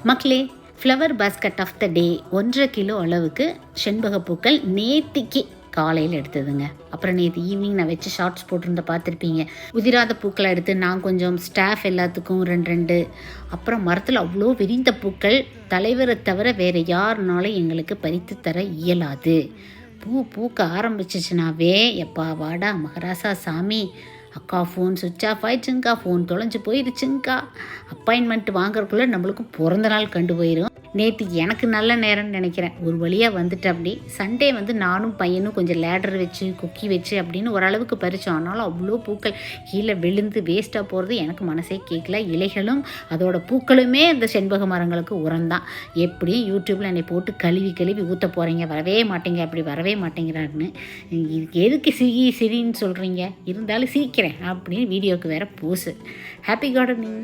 மக்களே, flower basket of the day 1.5 kilo அளவுக்கு செண்பகப்பூக்கள் நேத்திக்கு காலையில் எடுத்ததுங்க. அப்புறம் நேற்று ஈவினிங் நான் வச்சு ஷார்ட்ஸ் போட்டிருந்த பார்த்துருப்பீங்க. உதிராத பூக்களை எடுத்து நான் கொஞ்சம் ஸ்டாஃப் எல்லாத்துக்கும் 2 அப்புறம் மரத்தில் அவ்வளோ விரிந்த பூக்கள் தலைவரை தவிர வேறு யாருனாலும் எங்களுக்கு பறித்து தர இயலாது. பூக்க ஆரம்பிச்சிச்சுனாவே எப்பா வாடா மகராசா சாமி, அக்கா ஃபோன் சுவிட்ச் ஆஃப் ஆயிடுச்சுங்க்கா, ஃபோன் தொலைஞ்சு போயிடுச்சுங்க்கா, அப்பாயின்மெண்ட் வாங்குறதுக்குள்ளே நம்மளுக்கும் பிறந்த நாள் கண்டு போயிடும். நேற்று எனக்கு நல்ல நேரம்னு நினைக்கிறேன். ஒரு வழியாக வந்துட்டு அப்படி சண்டே நானும் பையனும் கொஞ்சம் லேடர் வச்சு குக்கி வச்சு அப்படின்னு ஓரளவுக்கு பறித்தோம். ஆனாலும் அவ்வளோ பூக்கள் கீழே விழுந்து வேஸ்ட்டாக போகிறது எனக்கு மனசே கேட்கல. இலைகளும் அதோட பூக்களுமே அந்த செண்பக மரங்களுக்கு உரம்தான். எப்படியும் யூடியூப்பில் என்னை போட்டு கழுவி ஊற்ற போகிறீங்க, வரவே மாட்டேங்க, அப்படி வரவே மாட்டேங்கிறான்னு. இதுக்கு எதுக்கு சிரின்னு சொல்கிறீங்க, இருந்தாலும் சிரிக்கிறேன் அப்படின்னு வீடியோவுக்கு வேறு போஸு. Happy gardening.